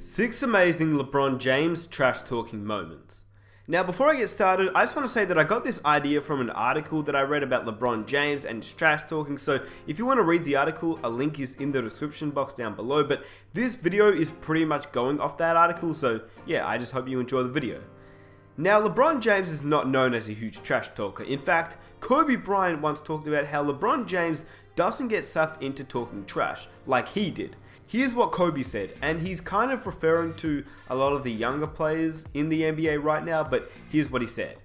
6 amazing LeBron James trash talking moments. Now before I get started, I just want to say that I got this idea from an article that I read about LeBron James and his trash talking, so if you want to read the article, a link is in the description box down below, but this video is pretty much going off that article, so yeah, I just hope you enjoy the video. Now LeBron James is not known as a huge trash talker. In fact, Kobe Bryant once talked about how LeBron James doesn't get sucked into talking trash like he did. Here's what Kobe said, and he's kind of referring to a lot of the younger players in the NBA right now, but here's what he said.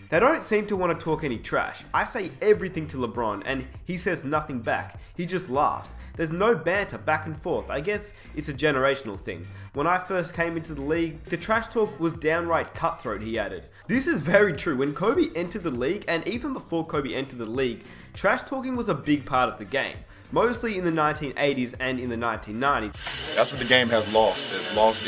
They don't seem to want to talk any trash. I say everything to LeBron and he says nothing back. He just laughs. There's no banter back and forth. I guess it's a generational thing. When I first came into the league, the trash talk was downright cutthroat, he added. This is very true. When Kobe entered the league, and even before Kobe entered the league, trash talking was a big part of the game. Mostly in the 1980s and in the 1990s. That's what the game has lost. It's lost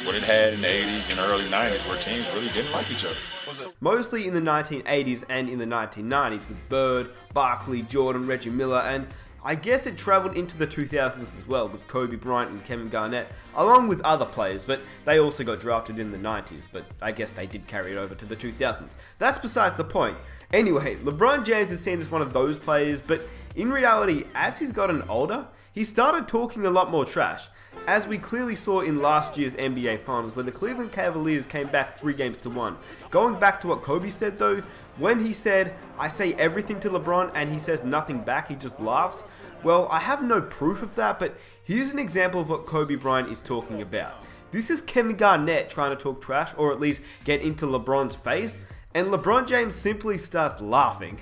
what it had in the 80s and early 90s where teams really didn't like each other. Mostly in the 1980s and in the 1990s with Bird, Barkley, Jordan, Reggie Miller, and I guess it traveled into the 2000s as well with Kobe Bryant and Kevin Garnett, along with other players, but they also got drafted in the 90s, but I guess they did carry it over to the 2000s. That's besides the point. Anyway, LeBron James is seen as one of those players, but in reality, as he's gotten older, he started talking a lot more trash, as we clearly saw in last year's NBA Finals where the Cleveland Cavaliers came back 3-1. Going back to what Kobe said though, when he said, I say everything to LeBron and he says nothing back, he just laughs, well, I have no proof of that, but here's an example of what Kobe Bryant is talking about. This is Kevin Garnett trying to talk trash, or at least get into LeBron's face, and LeBron James simply starts laughing.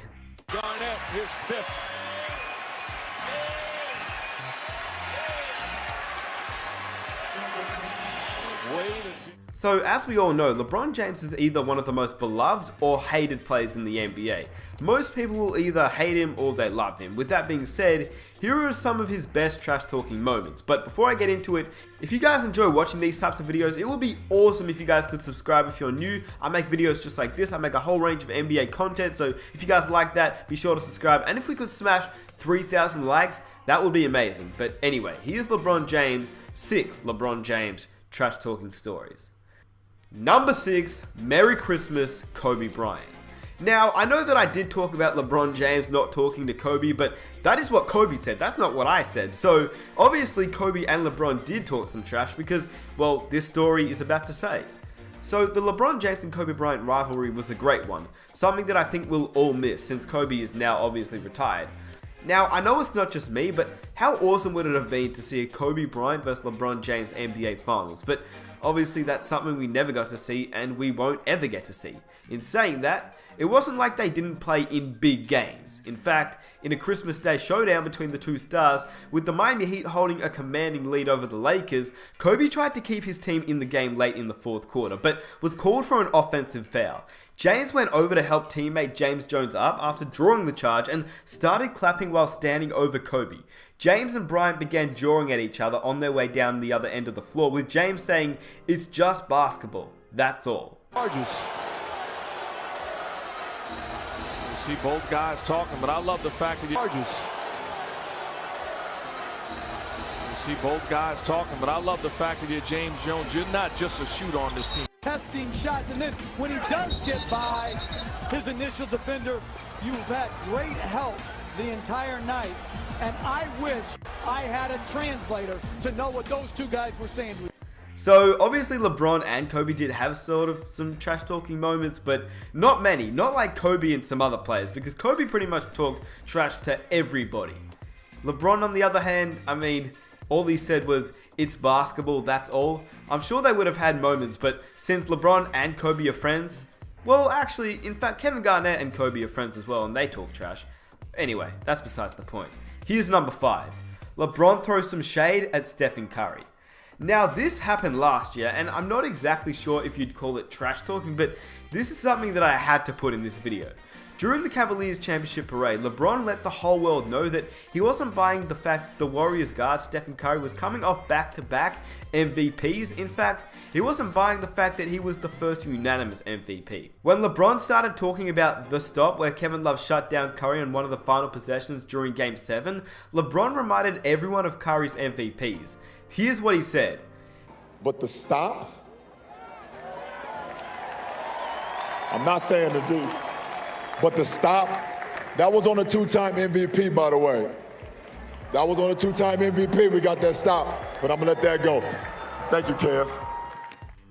Garnett, his fifth. So as we all know, LeBron James is either one of the most beloved or hated players in the NBA. Most people will either hate him or they love him. With that being said, here are some of his best trash talking moments. But before I get into it, if you guys enjoy watching these types of videos, it would be awesome if you guys could subscribe if you're new. I make videos just like this. I make a whole range of NBA content, so if you guys like that, be sure to subscribe. And if we could smash 3,000 likes, that would be amazing. But anyway, here's LeBron James, 6 LeBron James trash talking stories. Number 6, Merry Christmas, Kobe Bryant. Now, I know that I did talk about LeBron James not talking to Kobe, but that is what Kobe said, that's not what I said. So, obviously Kobe and LeBron did talk some trash because, well, this story is about to say. So, the LeBron James and Kobe Bryant rivalry was a great one, something that I think we'll all miss since Kobe is now obviously retired. Now, I know it's not just me, but how awesome would it have been to see a Kobe Bryant vs LeBron James NBA Finals? But obviously that's something we never got to see and we won't ever get to see. In saying that, it wasn't like they didn't play in big games. In fact, in a Christmas Day showdown between the two stars, with the Miami Heat holding a commanding lead over the Lakers, Kobe tried to keep his team in the game late in the fourth quarter, but was called for an offensive foul. James went over to help teammate James Jones up after drawing the charge and started clapping while standing over Kobe. James and Bryant began jawing at each other on their way down the other end of the floor, with James saying, "It's just basketball, that's all." Charges. You see both guys talking, but I love the fact that charges. You see both guys talking, but I love the fact that you're James Jones. You're not just a shooter on this team. Testing shots, and then when he does get by his initial defender, you've had great help the entire night, and I wish I had a translator to know what those two guys were saying. So obviously LeBron and Kobe did have sort of some trash talking moments, but not many, not like Kobe and some other players, because Kobe pretty much talked trash to everybody. LeBron on the other hand, I mean, all he said was, "It's basketball, that's all." I'm sure they would have had moments, but since LeBron and Kobe are friends, well actually, in fact Kevin Garnett and Kobe are friends as well and they talk trash. Anyway, that's besides the point. Here's number 5. LeBron throws some shade at Stephen Curry. Now this happened last year and I'm not exactly sure if you'd call it trash talking, but this is something that I had to put in this video. During the Cavaliers championship parade, LeBron let the whole world know that he wasn't buying the fact the Warriors guard Stephen Curry was coming off back-to-back MVPs. In fact, he wasn't buying the fact that he was the first unanimous MVP. When LeBron started talking about the stop where Kevin Love shut down Curry on one of the final possessions during Game 7, LeBron reminded everyone of Curry's MVPs. Here's what he said. But the stop, I'm not saying to do, but the stop, that was on a 2-time MVP, by the way. That was on a 2-time MVP. We got that stop, but I'm gonna let that go. Thank you, Kev.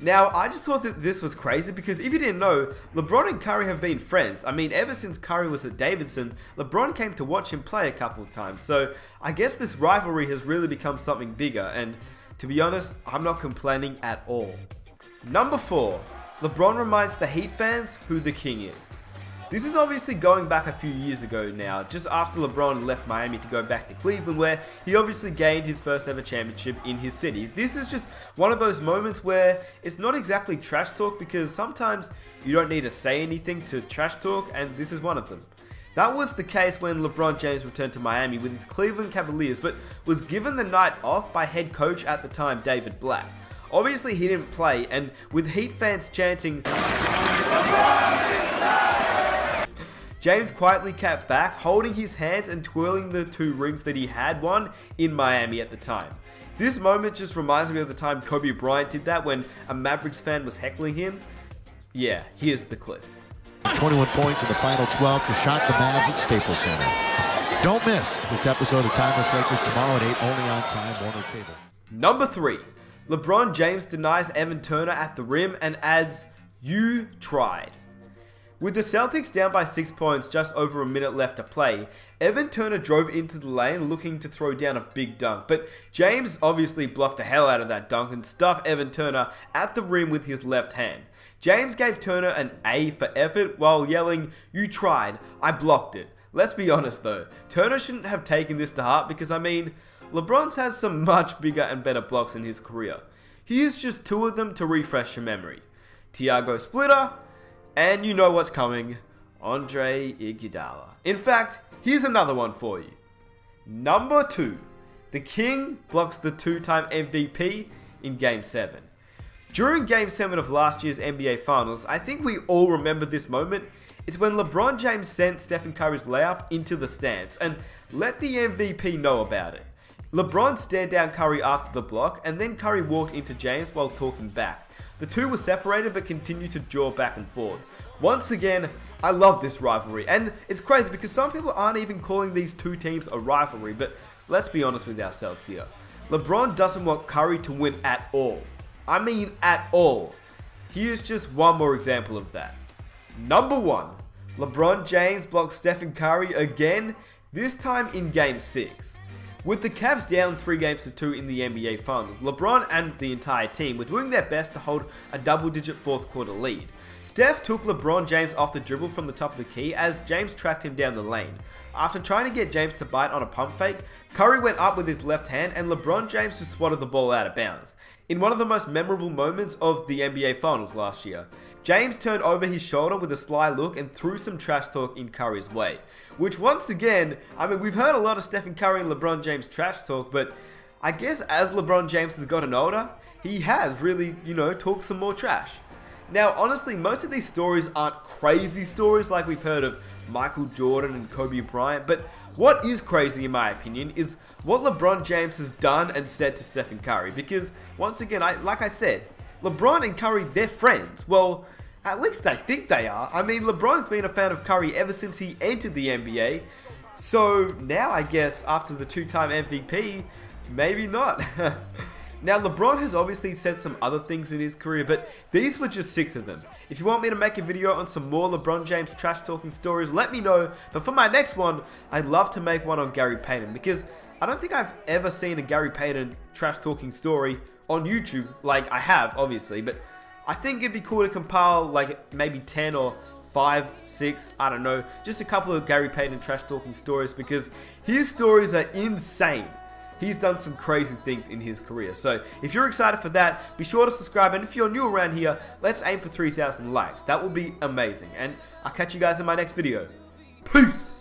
Now, I just thought that this was crazy because if you didn't know, LeBron and Curry have been friends. I mean, ever since Curry was at Davidson, LeBron came to watch him play a couple of times. So I guess this rivalry has really become something bigger. And to be honest, I'm not complaining at all. Number 4, LeBron reminds the Heat fans who the king is. This is obviously going back a few years ago now, just after LeBron left Miami to go back to Cleveland, where he obviously gained his first ever championship in his city. This is just one of those moments where it's not exactly trash talk, because sometimes you don't need to say anything to trash talk, and this is one of them. That was the case when LeBron James returned to Miami with his Cleveland Cavaliers, but was given the night off by head coach at the time, David Black. Obviously he didn't play, and with Heat fans chanting, James quietly kept back, holding his hands and twirling the 2 rings that he had won in Miami at the time. This moment just reminds me of the time Kobe Bryant did that when a Mavericks fan was heckling him. Yeah, here's the clip. 21 points in the final 12 to shock the Mavs at Staples Center. Don't miss this episode of Timeless Lakers tomorrow at 8, only on Time Warner Cable. Number 3. LeBron James denies Evan Turner at the rim and adds, "You tried." With the Celtics down by 6 points just over a minute left to play, Evan Turner drove into the lane looking to throw down a big dunk, but James obviously blocked the hell out of that dunk and stuffed Evan Turner at the rim with his left hand. James gave Turner an A for effort while yelling, "You tried, I blocked it." Let's be honest though, Turner shouldn't have taken this to heart because I mean, LeBron's had some much bigger and better blocks in his career. Here's just 2 of them to refresh your memory. Tiago Splitter, and you know what's coming, Andre Iguodala. In fact, here's another one for you. Number 2. The King blocks the 2-time MVP in Game 7. During Game 7 of last year's NBA Finals, I think we all remember this moment. It's when LeBron James sent Stephen Curry's layup into the stands and let the MVP know about it. LeBron stared down Curry after the block, and then Curry walked into James while talking back. The 2 were separated but continued to jaw back and forth. Once again, I love this rivalry, and it's crazy because some people aren't even calling these 2 teams a rivalry, but let's be honest with ourselves here. LeBron doesn't want Curry to win at all. I mean at all. Here's just one more example of that. Number 1. LeBron James blocks Stephen Curry again, this time in Game 6. With the Cavs down 3-2 in the NBA Finals, LeBron and the entire team were doing their best to hold a double-digit 4th quarter lead. Steph took LeBron James off the dribble from the top of the key as James tracked him down the lane. After trying to get James to bite on a pump fake, Curry went up with his left hand and LeBron James just swatted the ball out of bounds. In one of the most memorable moments of the NBA Finals last year, James turned over his shoulder with a sly look and threw some trash talk in Curry's way. Which once again, I mean, we've heard a lot of Stephen Curry and LeBron James trash talk, but I guess as LeBron James has gotten older, he has really, talked some more trash. Now, honestly, most of these stories aren't crazy stories like we've heard of Michael Jordan and Kobe Bryant, but what is crazy in my opinion is what LeBron James has done and said to Stephen Curry, because once again, like I said, LeBron and Curry, they're friends. Well, at least I think they are. I mean, LeBron's been a fan of Curry ever since he entered the NBA, so now I guess after the 2-time MVP, maybe not. Now, LeBron has obviously said some other things in his career, but these were just 6 of them. If you want me to make a video on some more LeBron James trash talking stories, let me know. But for my next one, I'd love to make one on Gary Payton, because I don't think I've ever seen a Gary Payton trash talking story on YouTube. Like, I have, obviously, but I think it'd be cool to compile like maybe 10 or 5, 6, I don't know, just a couple of Gary Payton trash talking stories, because his stories are insane. He's done some crazy things in his career. So if you're excited for that, be sure to subscribe. And if you're new around here, let's aim for 3,000 likes. That would be amazing. And I'll catch you guys in my next video. Peace!